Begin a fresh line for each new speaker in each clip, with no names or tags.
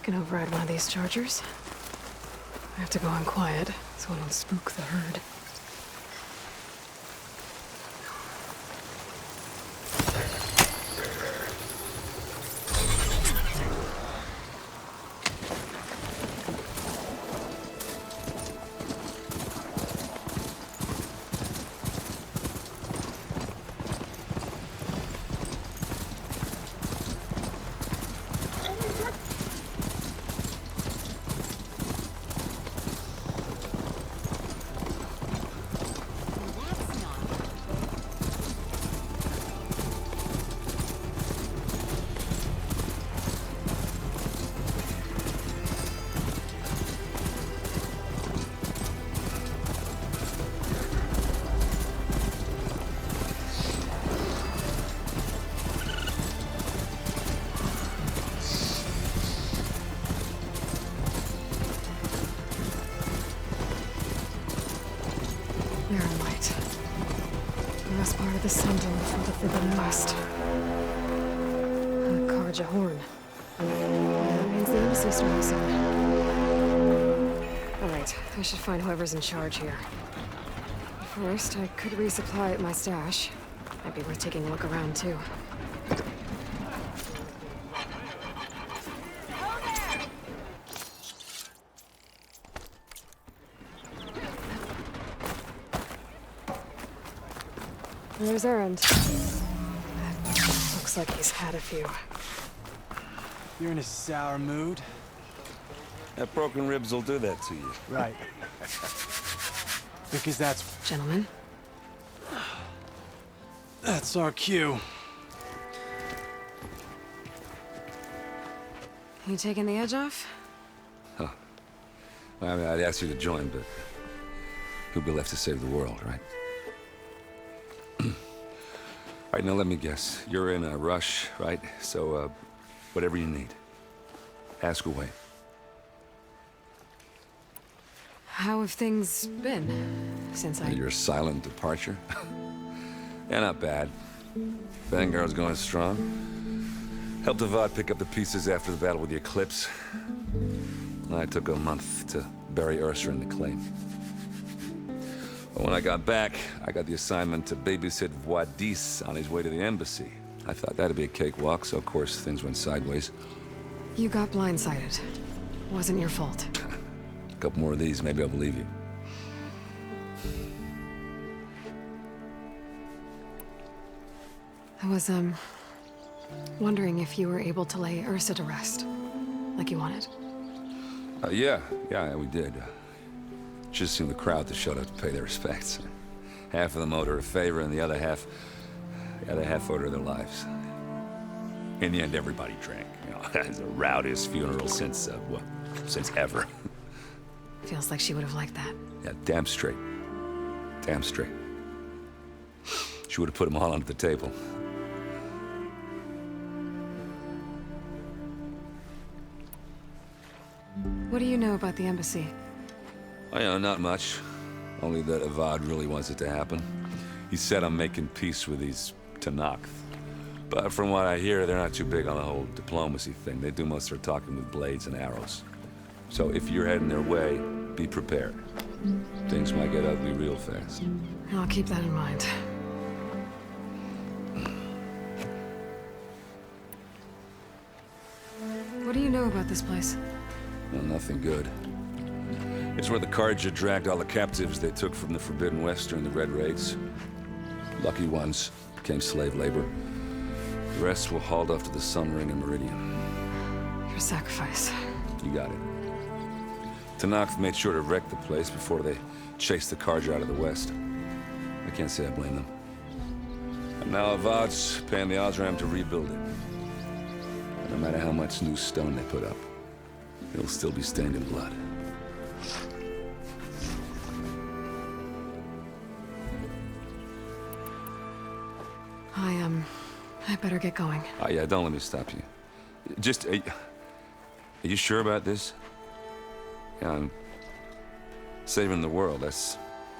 can override one of these chargers. I have to go in quiet, so I don't spook the herd. Last part of the Sundom before the Forbidden West. A Karja horn. That means the embassy's starting soon. Alright, I should find whoever's in charge here. First, I could resupply at my stash. Might be worth taking a look around, too. There's Erend. Looks like he's had a few.
You're in a sour mood?
That broken ribs will do that to you.
Right. Because that's
Gentlemen?
That's our cue.
You taking the edge off?
Huh. Well, I mean, I'd ask you to join, but who'd be left to save the world, right? All right, now let me guess. You're in a rush, right? So, whatever you need, ask away.
How have things been since
Your silent departure? Yeah, not bad. Vanguard's going strong. Helped Avad pick up the pieces after the battle with the Eclipse. I took a month to bury Ursa in the claim. But when I got back, I got the assignment to babysit Wadis on his way to the embassy. I thought that'd be a cakewalk, so of course things went sideways.
You got blindsided. Wasn't your fault.
A couple more of these, maybe I'll believe you.
I was, wondering if you were able to lay Ursa to rest, like you wanted.
Yeah, we did. Just seemed the crowd to shut up to pay their respects. Half of them owed her a favor, and the other half owed her their lives. In the end, everybody drank. You know, it's the rowdiest funeral since, since ever.
Feels like she would have liked that.
Yeah, damn straight. Damn straight. She would have put them all under the table.
What do you know about the embassy?
Oh, yeah, not much. Only that Avad really wants it to happen. He said I'm making peace with these Tenakth. But from what I hear, they're not too big on the whole diplomacy thing. They do most of their talking with blades and arrows. So if you're heading their way, be prepared. Things might get ugly real fast.
I'll keep that in mind. What do you know about this place?
Well, nothing good. It's where the Karja dragged all the captives they took from the Forbidden West during the Red Raids. Lucky ones became slave labor. The rest were hauled off to the Sun Ring and Meridian.
Your sacrifice.
You got it. Tenakth made sure to wreck the place before they chased the Karja out of the West. I can't say I blame them. And now Avad's paying the Osram to rebuild it. No matter how much new stone they put up, it'll still be stained in blood.
I better get going.
Oh, yeah, don't let me stop you. Just, are you sure about this? Yeah, I'm saving the world. That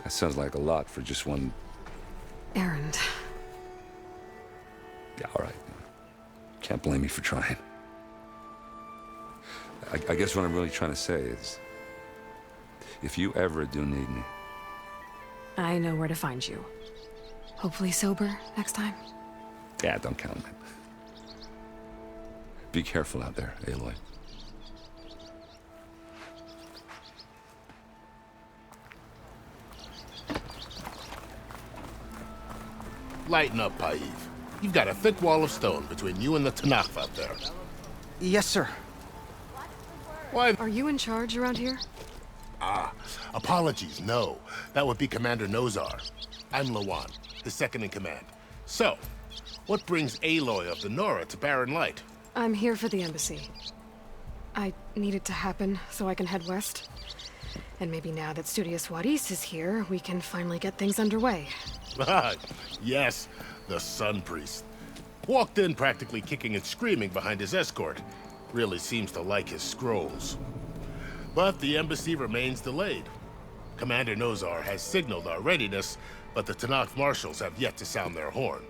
sounds like a lot for just one...
Erend.
Yeah, all right. Can't blame me for trying. I guess what I'm really trying to say is, if you ever do need me,
I know where to find you. Hopefully sober next time.
yeah, don't count on it. Be careful out there, Aloy.
Lighten up, Paiv. You've got a thick wall of stone between you and the Tanakh out there.
Yes, sir.
Why?
Are you in charge around here?
Apologies, no. That would be Commander Nozar. I'm Lawan, his second in command. So, what brings Aloy of the Nora to Barren Light?
I'm here for the embassy. I need it to happen so I can head west. And maybe now that Studious Wadis is here, we can finally get things underway.
Yes, the Sun Priest. Walked in practically kicking and screaming behind his escort. Really seems to like his scrolls. But the embassy remains delayed. Commander Nozar has signaled our readiness, but the Tanakh marshals have yet to sound their horn.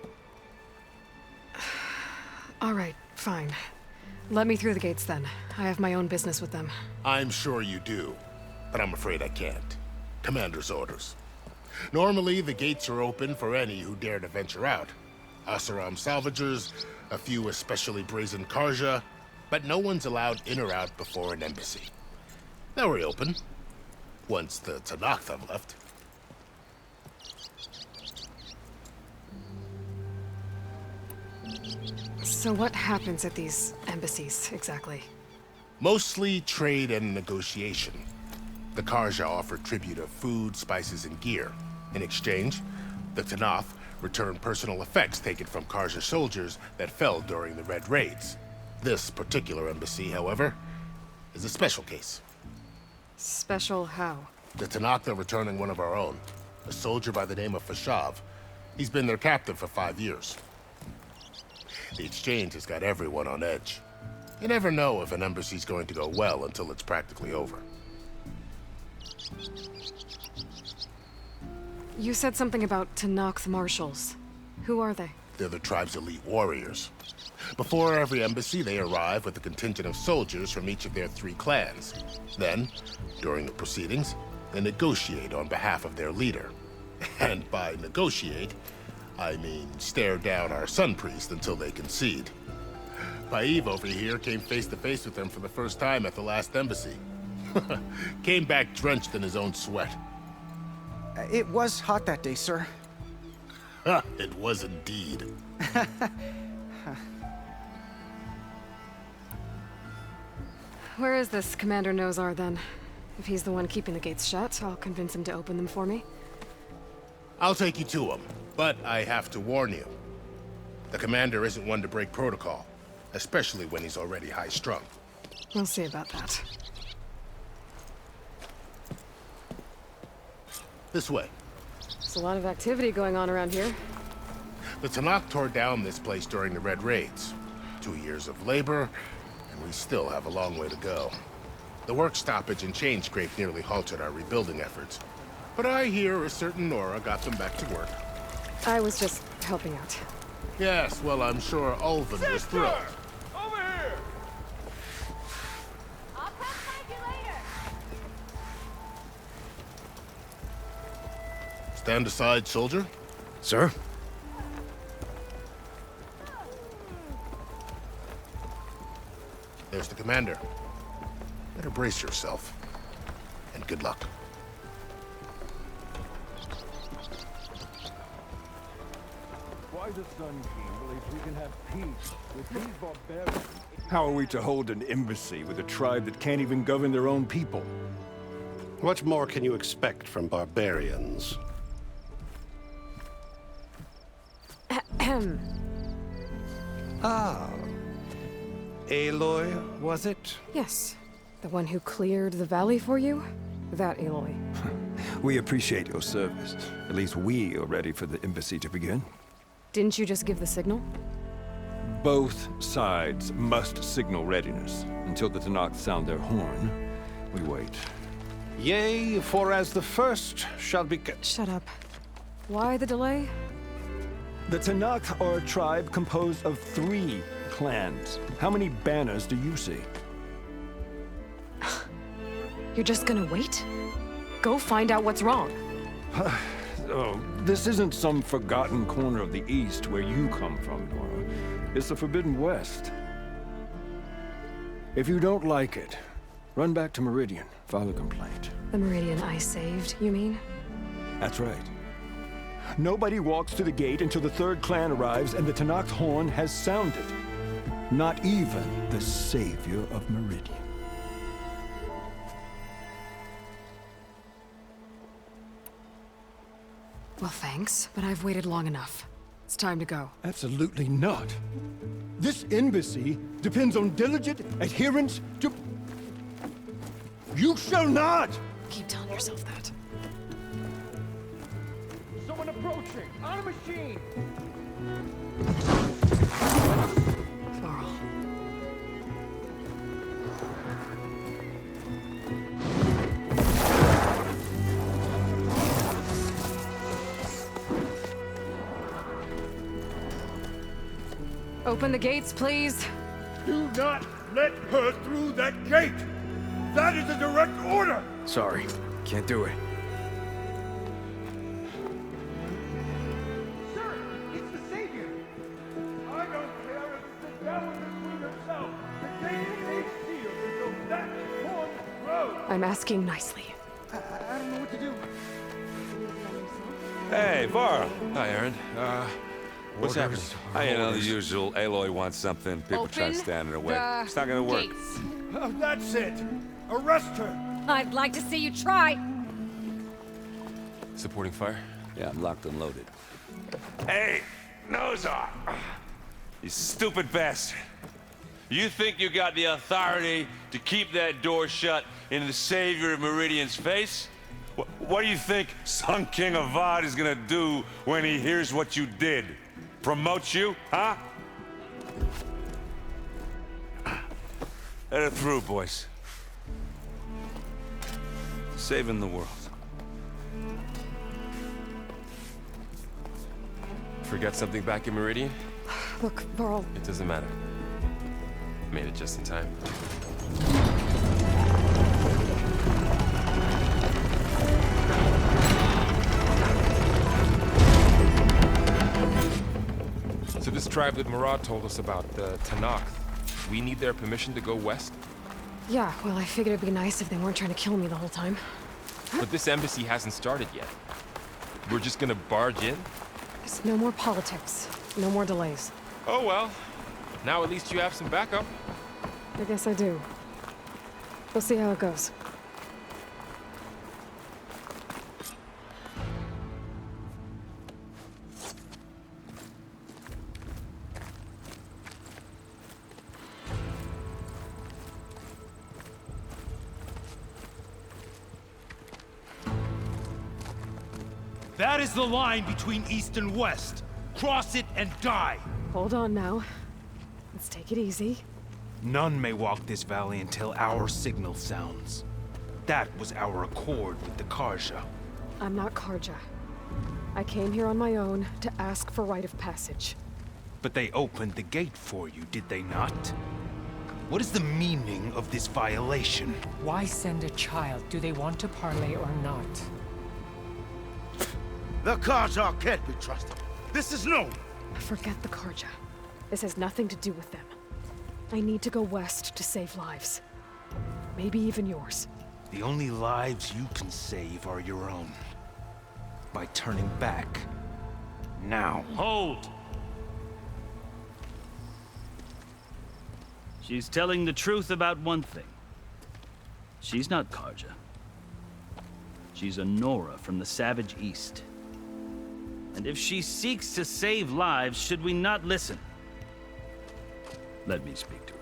All right, fine. Let me through the gates then. I have my own business with them.
I'm sure you do, but I'm afraid I can't. Commander's orders. Normally, the gates are open for any who dare to venture out. Asaram salvagers, a few especially brazen Karja, but no one's allowed in or out before an embassy. They'll reopen, once the Tanakh have left.
So what happens at these embassies, exactly?
Mostly trade and negotiation. The Karja offer tribute of food, spices, and gear. In exchange, the Tanakh return personal effects taken from Karja soldiers that fell during the Red Raids. This particular embassy, however, is a special case.
Special how?
The Tanakh are returning one of our own, a soldier by the name of Fashav. He's been their captive for 5 years. The exchange has got everyone on edge. You never know if an embassy's going to go well until it's practically over.
You said something about Tanakh marshals. Who are they?
They're the tribe's elite warriors. Before every embassy, they arrive with a contingent of soldiers from each of their 3 clans. Then, during the proceedings, they negotiate on behalf of their leader. And by negotiate, I mean stare down our Sun Priest until they concede. Paiv over here came face to face with them for the first time at the last embassy. Came back drenched in his own sweat.
It was hot that day, sir.
It was indeed.
Where is this Commander Nozar, then? If he's the one keeping the gates shut, I'll convince him to open them for me.
I'll take you to him, but I have to warn you. The commander isn't one to break protocol, especially when he's already high-strung.
We'll see about that.
This way.
There's a lot of activity going on around here.
The Tanakh tore down this place during the Red Raids. 2 years of labor, and we still have a long way to go. The work stoppage and chain scrape nearly halted our rebuilding efforts. But I hear a certain Nora got them back to work.
I was just helping out.
Yes, well, I'm sure Ulvin was thrilled.
Over here!
I'll come find you later.
Stand aside, soldier.
Sir?
There's the commander. Better brace yourself. And good luck.
Why the Sun King believes we can have peace with these barbarians.
How are we to hold an embassy with a tribe that can't even govern their own people?
What more can you expect from barbarians?
Aloy, was it?
Yes. The one who cleared the valley for you? That Aloy.
We appreciate your service. At least we are ready for the embassy to begin.
Didn't you just give the signal?
Both sides must signal readiness. Until the Tanakh sound their horn, we wait.
Yea, for as the first shall be...
Shut up. Why the delay?
The Tanakh are a tribe composed of 3 clans. How many banners do you see?
You're just gonna wait? Go find out what's wrong.
Oh, this isn't some forgotten corner of the East where you come from, Nora. It's the Forbidden West. If you don't like it, run back to Meridian, file a complaint.
The Meridian I saved, you mean?
That's right. Nobody walks to the gate until the third clan arrives and the Tenakth horn has sounded. Not even the savior of Meridian.
Well, thanks, but I've waited long enough. It's time to go.
Absolutely not. This embassy depends on diligent adherence to... You shall not!
Keep telling yourself that.
Someone approaching! On a machine!
Varl. Open the gates, please.
Do not let her through that gate! That is a direct order!
Sorry, can't do it.
Sir, it's the Savior!
I don't care if it's the devil between herself. The gate stays sealed until that horn blows.
I'm asking nicely.
I don't know what to do.
Hey, Varl.
Hi, Aaron. What's happening?
You know, the usual. Aloy wants something. People try to
Open
stand in her way.
the
It's not gonna work.
gates.
That's it! Arrest her!
I'd like to see you try.
Supporting fire?
Yeah, I'm locked and loaded. Hey, Nozar! You stupid bastard. You think you got the authority to keep that door shut in the savior of Meridian's face? What do you think Sun King Avad is gonna do when he hears what you did? Promote you, huh? Let her through, boys. Saving the world.
Forget something back in Meridian?
Look, Varl,
It doesn't matter. Made it just in time. So this tribe that Murad told us about, the Tenakth, we need their permission to go west?
yeah, well, I figured it'd be nice if they weren't trying to kill me the whole time.
But this embassy hasn't started yet. We're just gonna barge in?
There's no more politics. No more delays.
Oh well. Now at least you have some backup.
I guess I do. We'll see how it goes.
That is the line between East and West. Cross it and die.
Hold on now. Let's take it easy.
None may walk this valley until our signal sounds. That was our accord with the Karja.
I'm not Karja. I came here on my own to ask for rite of passage.
But they opened the gate for you, did they not? What is the meaning of this violation?
Why send a child? Do they want to parley or not?
The Karja can't be trusted. This is known.
Forget the Karja. This has nothing to do with them. I need to go west to save lives. Maybe even yours.
The only lives you can save are your own. By turning back. Now.
Hold! She's telling the truth about one thing. She's not Karja. She's a Nora from the Savage East. And if she seeks to save lives, should we not listen? Let me speak to her.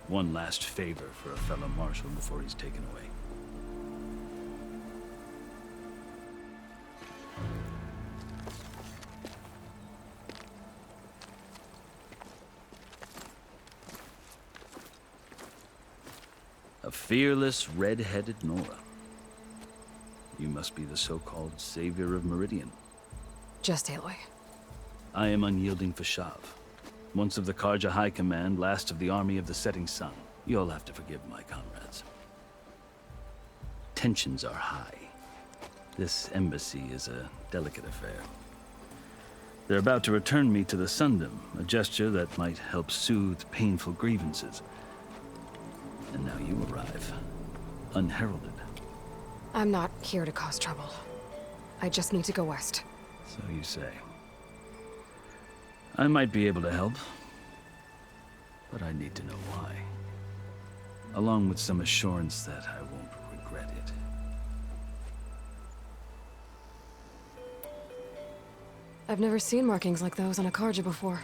One last favor for a fellow marshal before he's taken away. A fearless, red-headed Nora. You must be the so-called savior of Meridian.
Just Aloy.
I am unyielding Fashav. Once of the Karja High Command, last of the army of the setting sun. You'll have to forgive my comrades. tensions are high. This embassy is a delicate affair. They're about to return me to the Sundom, a gesture that might help soothe painful grievances. And now you arrive, unheralded.
I'm not here to cause trouble. I just need to go west.
So you say. I might be able to help, but I need to know why. Along with some assurance that I won't regret it.
I've never seen markings like those on a Karja before.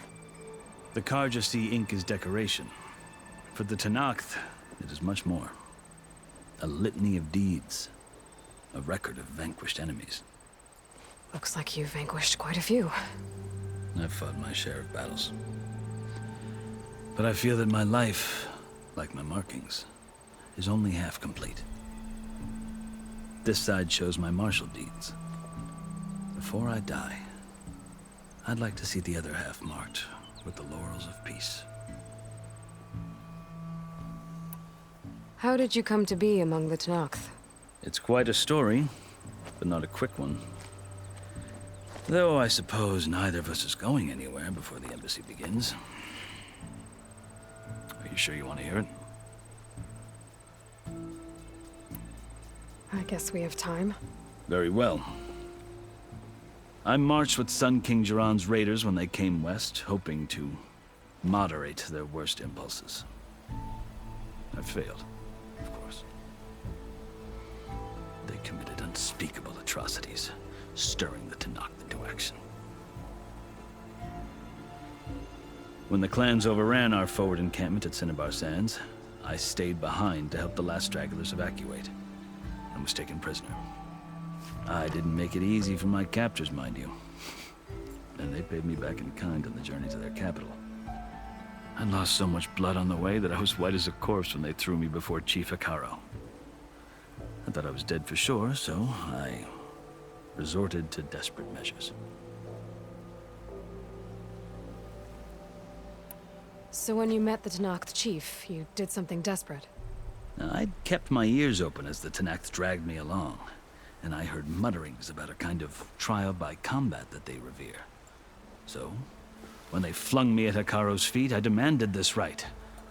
The Karja see ink as decoration. For the Tenakth, it is much more. A litany of deeds. A record of vanquished enemies.
Looks like you've vanquished quite a few.
I've fought my share of battles. But I feel that my life, like my markings, is only half complete. This side shows my martial deeds. Before I die, I'd like to see the other half marked with the laurels of peace.
How did you come to be among the Tenakth?
It's quite a story, but not a quick one. Though I suppose neither of us is going anywhere before the embassy begins. Are you sure you want to hear it?
I guess we have time.
Very well. I marched with Sun King Jiran's raiders when they came west, hoping to moderate their worst impulses. I failed, of course. They committed unspeakable atrocities, stirring the Tenakth into action. When the clans overran our forward encampment at Cinnabar Sands, I stayed behind to help the last stragglers evacuate, and was taken prisoner. I didn't make it easy for my captors, mind you. And they paid me back in kind on the journey to their capital. I lost so much blood on the way that I was white as a corpse when they threw me before Chief Hikaro. I thought I was dead for sure, so I resorted to desperate measures.
So when you met the Tenakth chief, you did something desperate?
Now, I'd kept my ears open as the Tenakth dragged me along, and I heard mutterings about a kind of trial by combat that they revere. So, when they flung me at Hikaro's feet, I demanded this right,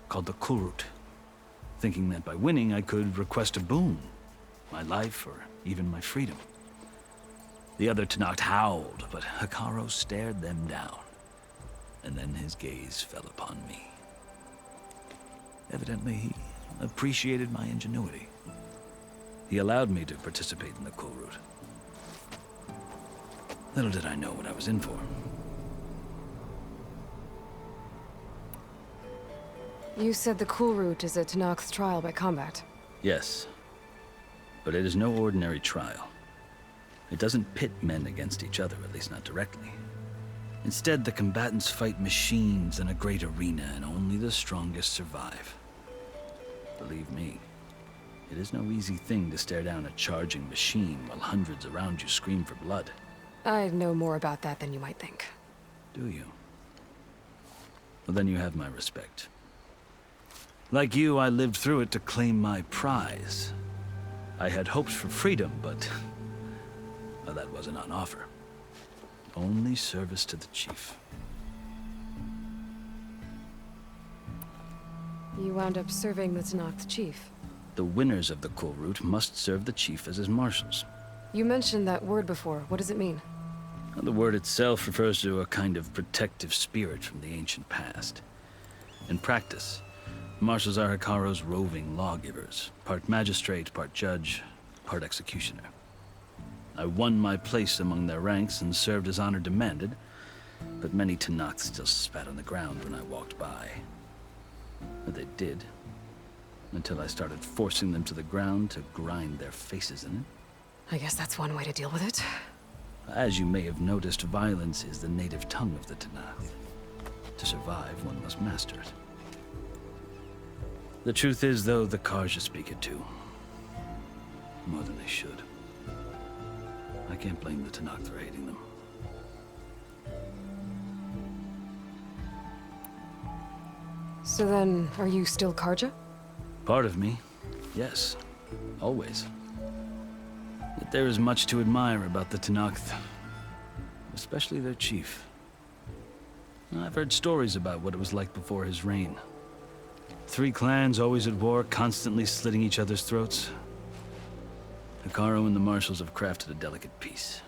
called the Kulrut, thinking that by winning I could request a boon, my life or even my freedom. The other Tenakth howled, but Hikaro stared them down, and then his gaze fell upon me. Evidently, he appreciated my ingenuity. He allowed me to participate in the Kulrut. Little did I know what I was in for.
You said the Kulrut is a Tenakth trial by combat.
Yes, but it is no ordinary trial. It doesn't pit men against each other, at least not directly. Instead, the combatants fight machines in a great arena, and only the strongest survive. Believe me, it is no easy thing to stare down a charging machine while hundreds around you scream for blood.
I know more about that than you might think.
Do you? Well, then you have my respect. Like you, I lived through it to claim my prize. I had hoped for freedom, but well, that wasn't on offer. Only service to the chief.
You wound up serving the Tenakth chief.
The winners of the Kulrut must serve the chief as his marshals.
You mentioned that word before. What does it mean?
The word itself refers to a kind of protective spirit from the ancient past. In practice, marshals are Hikaro's roving lawgivers, part magistrate, part judge, part executioner. I won my place among their ranks and served as honor demanded, but many Tenakth still spat on the ground when I walked by. But they did, until I started forcing them to the ground to grind their faces in it.
I guess that's one way to deal with it.
As you may have noticed, violence is the native tongue of the Tenakth. To survive, one must master it. The truth is, though, the Karja speak it too. More than they should. I can't blame the Tenakth for hating them.
So then, are you still Karja?
Part of me, yes. Always. there is much to admire about the Tenakth, especially their chief. I've heard stories about what it was like before his reign. 3 clans always at war, constantly slitting each other's throats. Hekarro and the Marshals have crafted a delicate peace,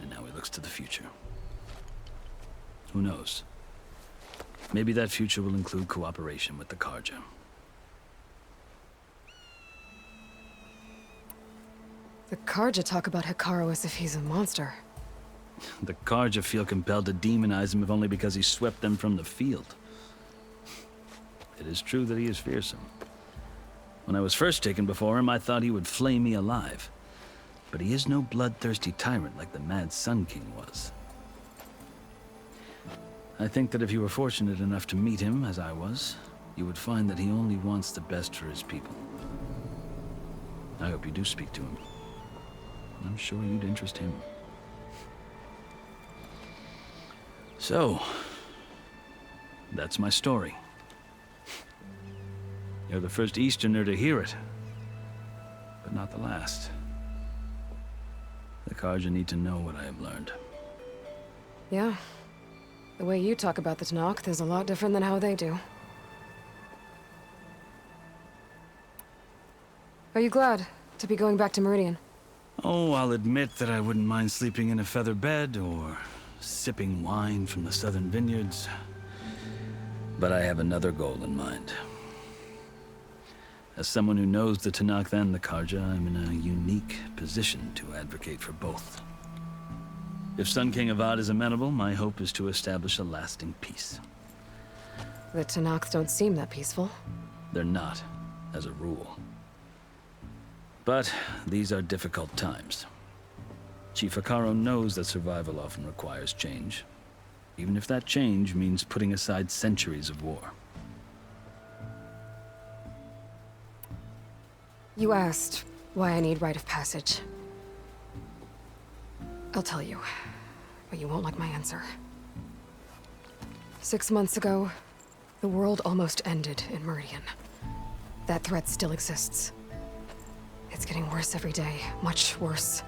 and now he looks to the future. Who knows? Maybe that future will include cooperation with the Carja.
The Carja talk about Hekarro as if he's a monster.
The Carja feel compelled to demonize him if only because he swept them from the field. It is true that he is fearsome. When I was first taken before him, I thought he would flay me alive. But he is no bloodthirsty tyrant like the Mad Sun King was. I think that if you were fortunate enough to meet him, as I was, you would find that he only wants the best for his people. I hope you do speak to him. I'm sure you'd interest him. So, that's my story. You're the first Easterner to hear it, but not the last. The Carja need to know what I have learned.
Yeah. The way you talk about the Tenakth is a lot different than how they do. Are you glad to be going back to Meridian?
Oh, I'll admit that I wouldn't mind sleeping in a feather bed or sipping wine from the southern vineyards. But I have another goal in mind. As someone who knows the Tenakth and the Carja, I'm in a unique position to advocate for both. If Sun King Avad is amenable, my hope is to establish a lasting peace.
The Tenakth don't seem that peaceful.
They're not, as a rule. But these are difficult times. Chief Hekarro knows that survival often requires change, even if that change means putting aside centuries of war.
You asked why I need rite of passage. I'll tell you, but you won't like my answer. 6 months ago, the world almost ended in Meridian. That threat still exists. It's getting worse every day, much worse.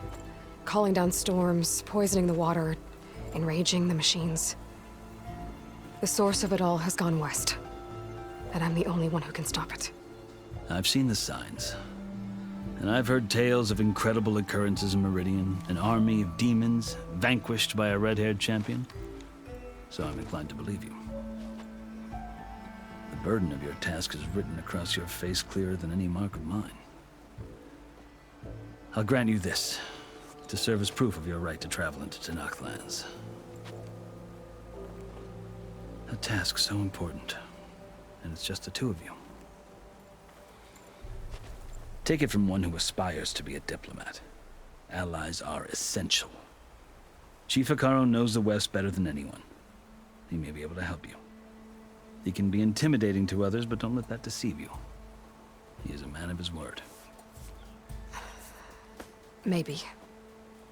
Calling down storms, poisoning the water, enraging the machines. The source of it all has gone west, and I'm the only one who can stop it.
I've seen the signs. And I've heard tales of incredible occurrences in Meridian, an army of demons vanquished by a red-haired champion. So I'm inclined to believe you. The burden of your task is written across your face clearer than any mark of mine. I'll grant you this, to serve as proof of your right to travel into Tenakth lands. A task so important, and it's just the 2 of you. Take it from one who aspires to be a diplomat. Allies are essential. Chief Hekarro knows the West better than anyone. He may be able to help you. He can be intimidating to others, but don't let that deceive you. He is a man of his word.
Maybe.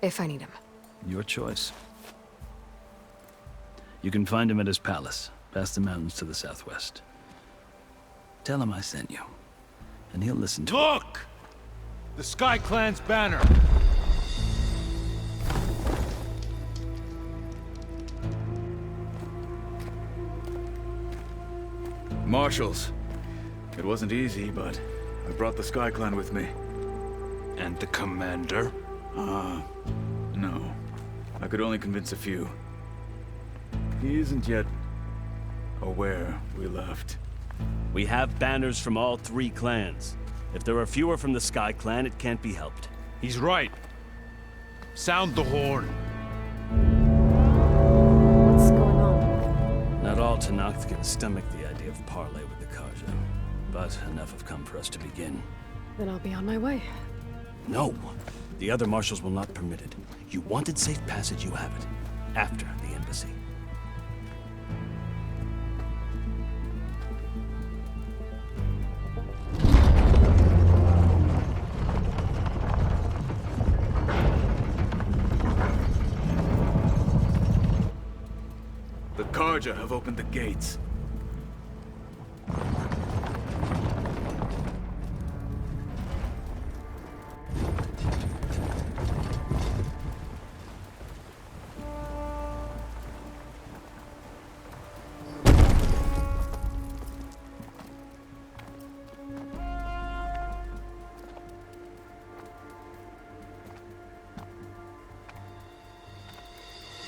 If I need him.
Your choice. You can find him at his palace, past the mountains to the southwest. Tell him I sent you, and he'll listen to
Look! The Sky Clan's banner!
Marshals. It wasn't easy, but I brought the Sky Clan with me.
And the commander?
No. I could only convince a few. He isn't yet aware we left.
We have banners from all 3 clans. If there are fewer from the Sky Clan, it can't be helped.
He's right. Sound the horn.
What's going on?
Not all Tenakth can stomach the idea of parley with the Carja, but enough have come for us to begin.
Then I'll be on my way.
No. The other marshals will not permit it. You wanted safe passage, you have it. After the embassy.
The Carja have opened the gates.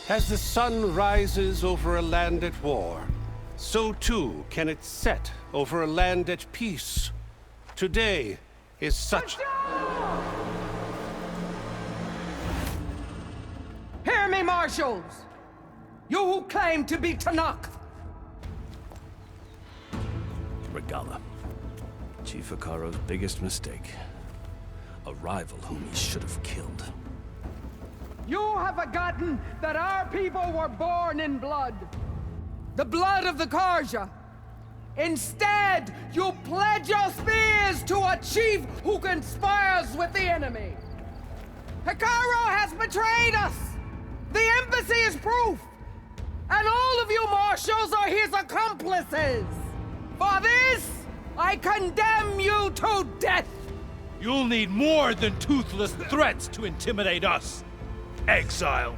As the sun rises over a land at war, so too can it set over a land at peace. Today is such...
Hear me, marshals! You who claim to be Tanakh!
Regalla. Chief Hikaro's biggest mistake. A rival whom he should have killed.
You have forgotten that our people were born in blood. The blood of the Karja. Instead, you pledge your spears to a chief who conspires with the enemy. Hikaro has betrayed us! The embassy is proof! And all of you marshals are his accomplices! For this, I condemn you to death!
You'll need more than toothless threats to intimidate us. Exile.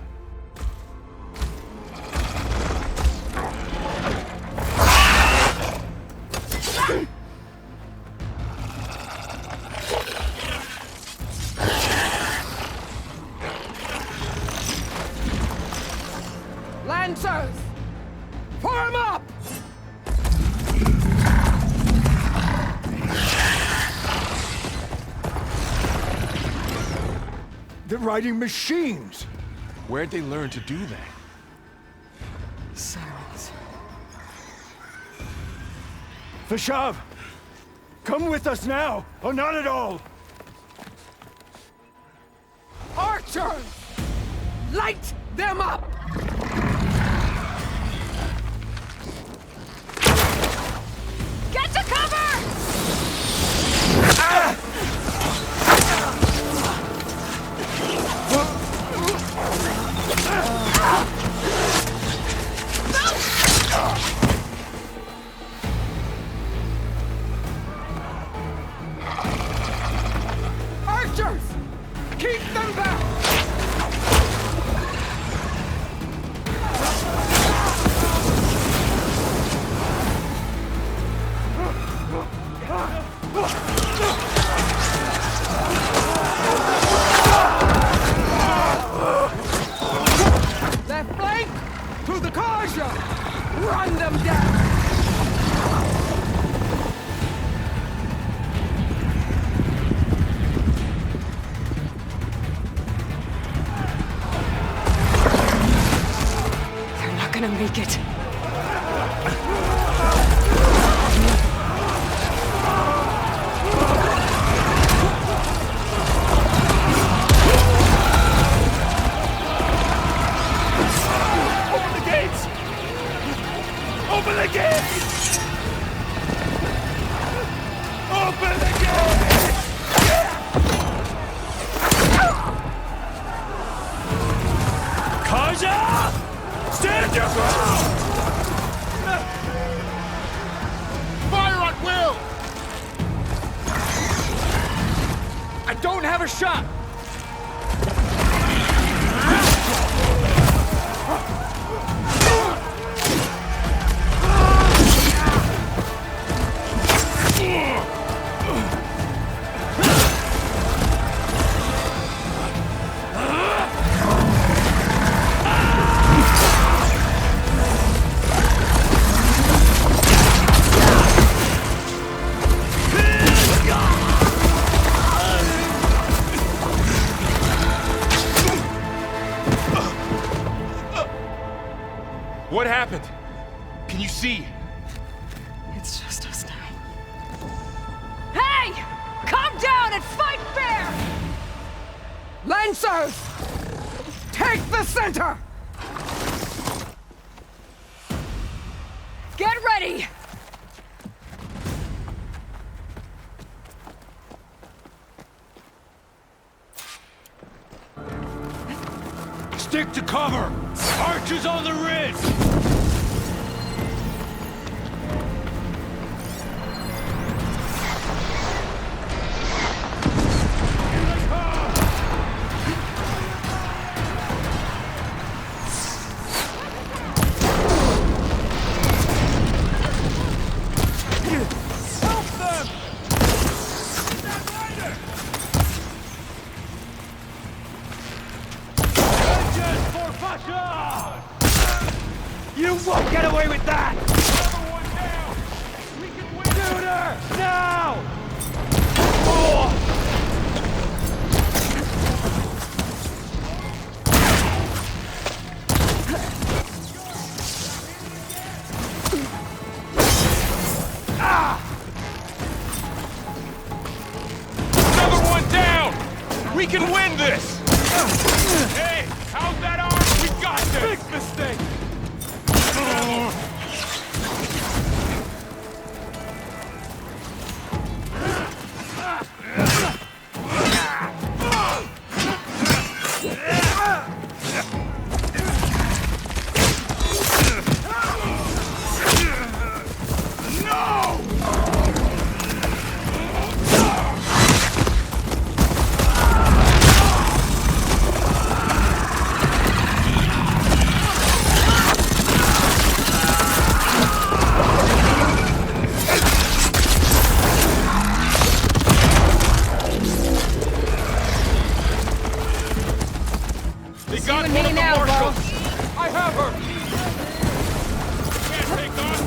Lancers! Form up!
They're riding machines!
Where'd they learn to do that?
Sirens.
Vashav! Come with us now, or not at all!
Archers! Light them up!
Get to cover!
Archers! Keep them back! Left flank! To the Karja! Run them down!
They're not gonna make it.
Open the gates! Open the gates! Open the gates! Kaja! Stand your ground!
Fire at will!
I don't have a shot!
What happened? Can you see?
It's just us now. Hey! Calm down and fight fair!
Lancers! Take the center!
Get ready!
Stick to cover! Archers on the ridge! Help them! That rider! Vengeance for Fasha!
can win this! Hey, how's that arm? We got this! Big mistake! They got one of the marshals! I have her! Can't take off!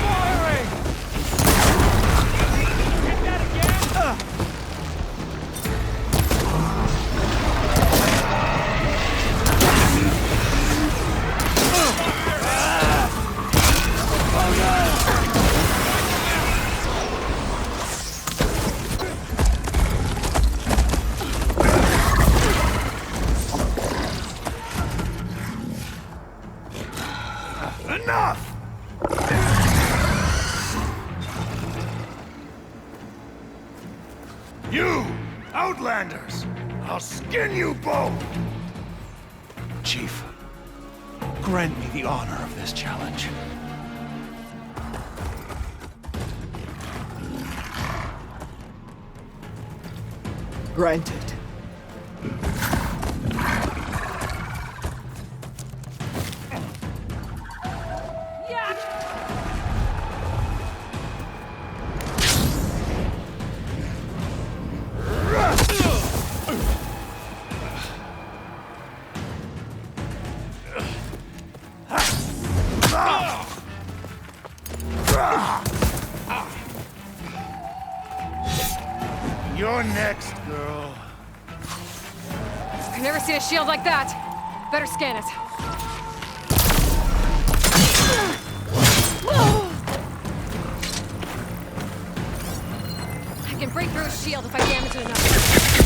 Firing! Hit that again!
Enough! You, Outlanders! I'll skin you both! Chief, grant me the honor of this challenge.
Granted.
You're next, girl.
I've never seen a shield like that. Better scan it. I can break through a shield if I damage it enough.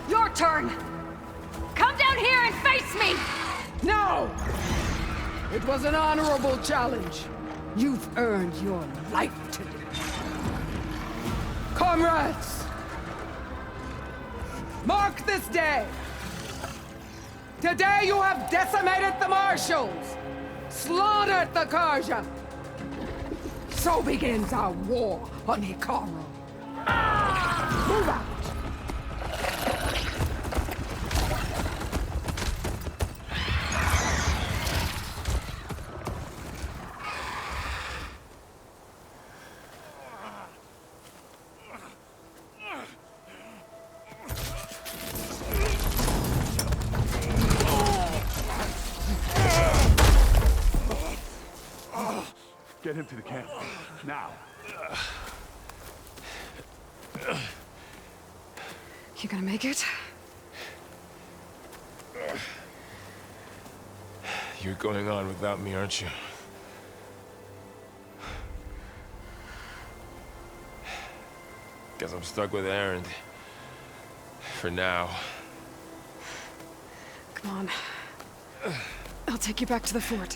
Your turn! Come down here and face me!
No! It was an honorable challenge. You've earned your life today. Comrades! Mark this day! Today you have decimated the marshals! Slaughtered the Karja! So begins our war on Hikaru. Move out!
Get him to the camp. Now.
You gonna make it?
You're going on without me, aren't you? Guess I'm stuck with Erend. For now.
Come on. I'll take you back to the fort.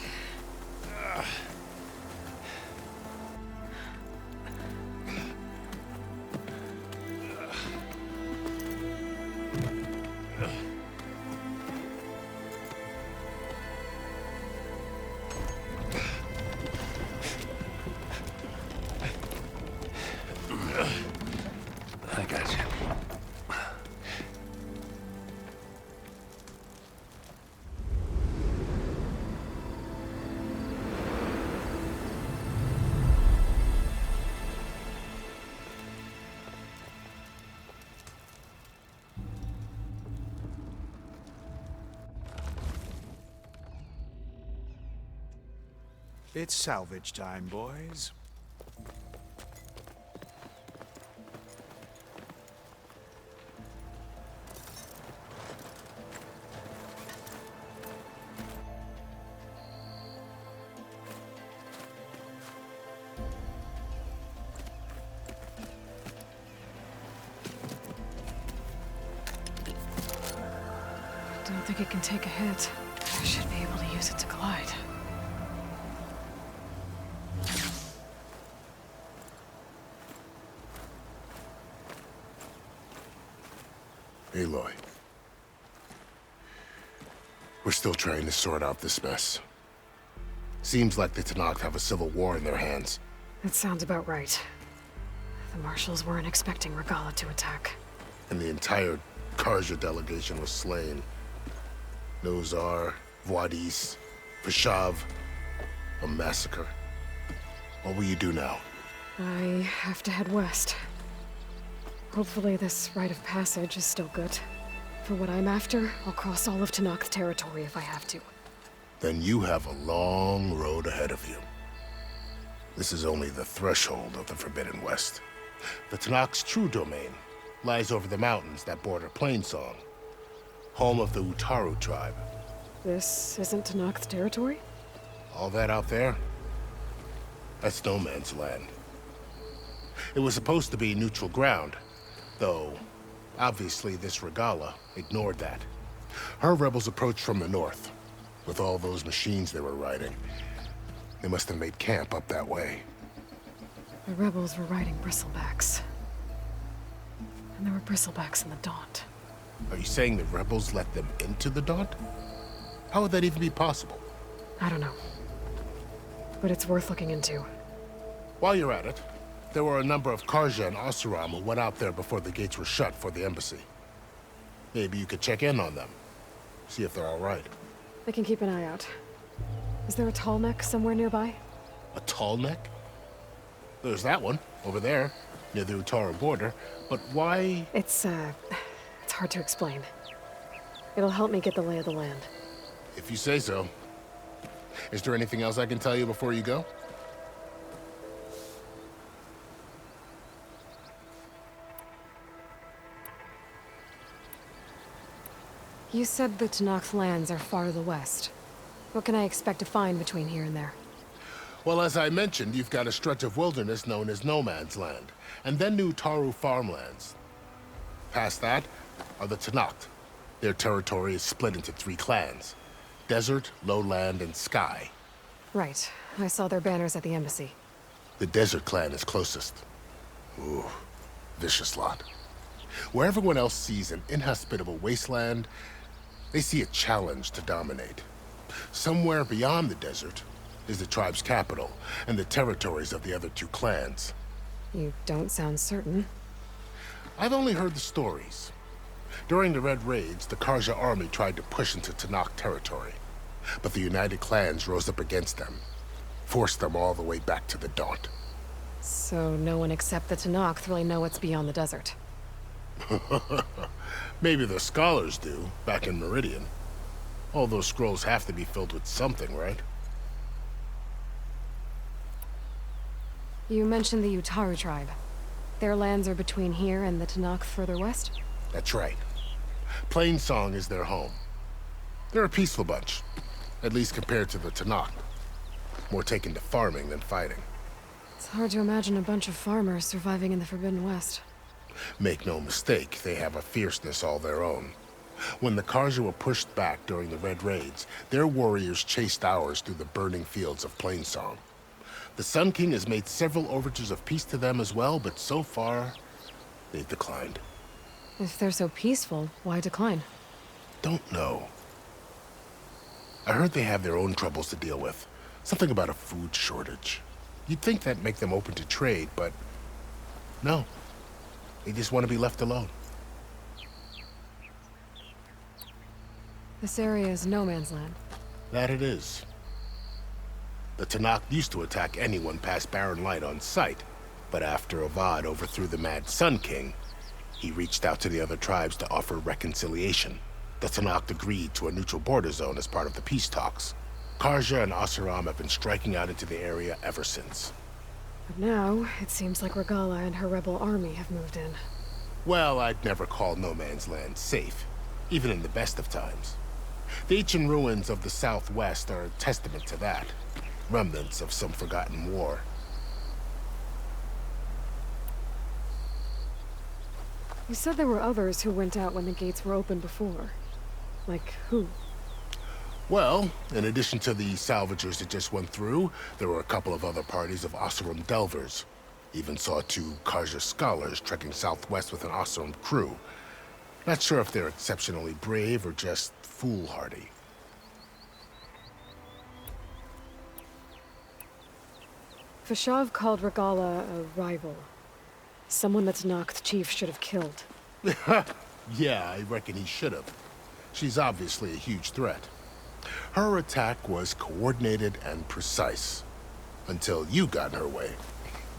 It's salvage time, boys.
Don't think it can take a hit. I should be able to use it to glide.
Aloy. We're still trying to sort out this mess. Seems like the Tenakth have a civil war in their hands.
That sounds about right. The marshals weren't expecting Regalla to attack.
And the entire Karja delegation was slain. Nozar, Vuadis, Vashav. A massacre. What will you do now?
I have to head west. Hopefully this rite of passage is still good. For what I'm after, I'll cross all of Tenakth territory if I have to.
Then you have a long road ahead of you. This is only the threshold of the Forbidden West. The Tenakth's true domain lies over the mountains that border Plainsong, home of the Utaru tribe.
This isn't Tenakth territory?
All that out there? That's no man's land. It was supposed to be neutral ground, though obviously this Regalla ignored that. Her rebels approached from the north, with all those machines they were riding. They must have made camp up that way.
The rebels were riding bristlebacks. And there were bristlebacks in the Daunt.
Are you saying the rebels let them into the Daunt? How would that even be possible?
I don't know. But it's worth looking into.
While you're at it, there were a number of Karja and Oseram who went out there before the gates were shut for the embassy. Maybe you could check in on them. See if they're all right.
I can keep an eye out. Is there a tall neck somewhere nearby?
A tall neck? There's that one, over there, near the Utaru border. But why?
It's hard to explain. It'll help me get the lay of the land.
If you say so. Is there anything else I can tell you before you go?
You said the Tenakth lands are far to the west. What can I expect to find between here and there?
Well, as I mentioned, you've got a stretch of wilderness known as No Man's Land, and then New Taru farmlands. Past that are the Tenakth. Their territory is split into 3 clans: Desert, Lowland, and Sky.
Right. I saw their banners at the embassy.
The Desert clan is closest. Ooh, vicious lot. Where everyone else sees an inhospitable wasteland, they see a challenge to dominate. Somewhere beyond the desert is the tribe's capital and the territories of the other 2 clans.
You don't sound certain.
I've only heard the stories. During the Red Raids, the Karja army tried to push into Tenakth territory, but the United Clans rose up against them, forced them all the way back to the Daunt.
So no one except the Tenakth really know what's beyond the desert.
Maybe the scholars do, back in Meridian. All those scrolls have to be filled with something, right?
You mentioned the Utaru tribe. Their lands are between here and the Tenakth further west?
That's right. Plainsong is their home. They're a peaceful bunch, at least compared to the Tenakth. More taken to farming than fighting.
It's hard to imagine a bunch of farmers surviving in the Forbidden West.
Make no mistake, they have a fierceness all their own. When the Karja were pushed back during the Red Raids, their warriors chased ours through the burning fields of Plainsong. The Sun King has made several overtures of peace to them as well, but so far, they've declined.
If they're so peaceful, why decline?
Don't know. I heard they have their own troubles to deal with. Something about a food shortage. You'd think that'd make them open to trade, but no. They just want to be left alone.
This area is no man's land.
That it is. The Tenakth used to attack anyone past Barren Light on sight, but after Avad overthrew the Mad Sun King, he reached out to the other tribes to offer reconciliation. The Tenakth agreed to a neutral border zone as part of the peace talks. Karja and Oseram have been striking out into the area ever since.
But now, it seems like Regalla and her rebel army have moved in.
Well, I'd never call no man's land safe, even in the best of times. The ancient ruins of the southwest are a testament to that. Remnants of some forgotten war.
You said there were others who went out when the gates were open before. Like who?
Well, in addition to the salvagers that just went through, there were a couple of other parties of Oseram delvers. Even saw 2 Karja scholars trekking southwest with an Oseram crew. Not sure if they're exceptionally brave or just foolhardy.
Fashav called Regalla a rival. Someone that Tenakth chief should have killed.
Yeah, I reckon he should have. She's obviously a huge threat. Her attack was coordinated and precise. Until you got in her way,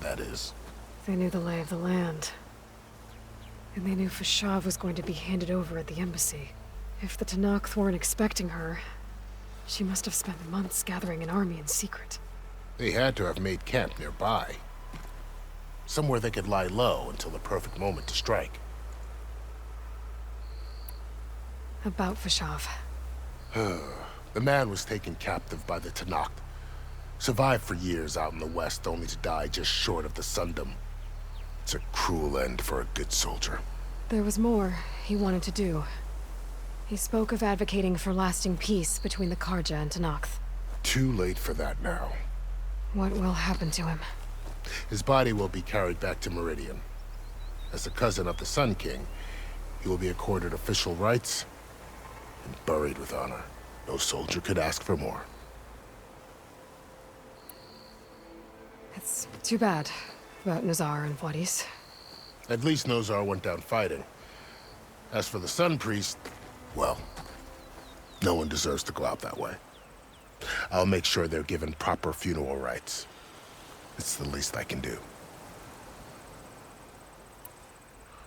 that is.
They knew the lay of the land. And they knew Fashav was going to be handed over at the embassy. If the Tenakth weren't expecting her, she must have spent months gathering an army in secret.
They had to have made camp nearby. Somewhere they could lie low until the perfect moment to strike.
About Fashav.
The man was taken captive by the Tenakth. Survived for years out in the west, only to die just short of the Sundom. It's a cruel end for a good soldier.
There was more he wanted to do. He spoke of advocating for lasting peace between the Karja and Tenakth.
Too late for that now.
What will happen to him?
His body will be carried back to Meridian. As a cousin of the Sun King, he will be accorded official rights and buried with honor. No soldier could ask for more.
It's too bad about Nazar and Wadis.
At least Nozar went down fighting. As for the Sun Priest, well, no one deserves to go out that way. I'll make sure they're given proper funeral rites. It's the least I can do.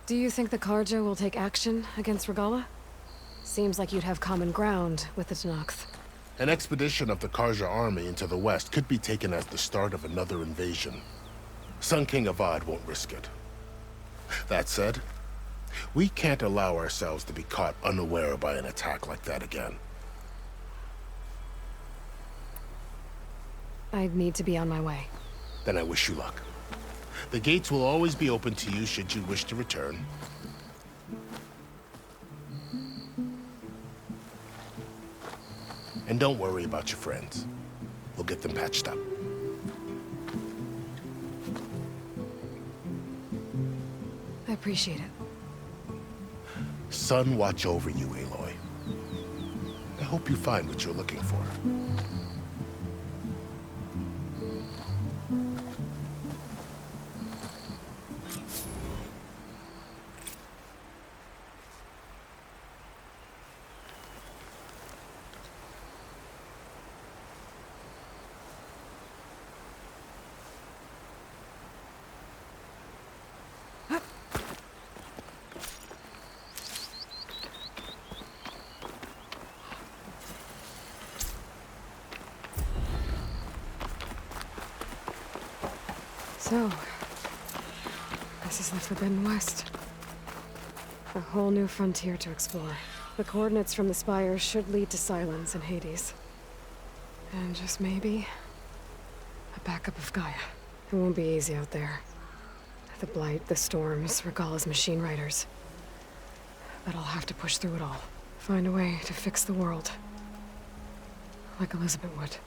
Do you think the Karja will take action against Regalla? Seems like you'd have common ground with the Tenakth.
An expedition of the Karja army into the west could be taken as the start of another invasion. Sun King Avad won't risk it. That said, we can't allow ourselves to be caught unaware by an attack like that again.
I'd need to be on my way.
Then I wish you luck. The gates will always be open to you should you wish to return. And don't worry about your friends. We'll get them patched up.
I appreciate it.
Sun watch over you, Aloy. I hope you find what you're looking for.
So, this is the Forbidden West. A whole new frontier to explore. The coordinates from the spires should lead to Silence and Hades. And just maybe, a backup of Gaia. It won't be easy out there. The Blight, the Storms, Regalla's machine riders. But I'll have to push through it all. Find a way to fix the world. Like Elizabeth would.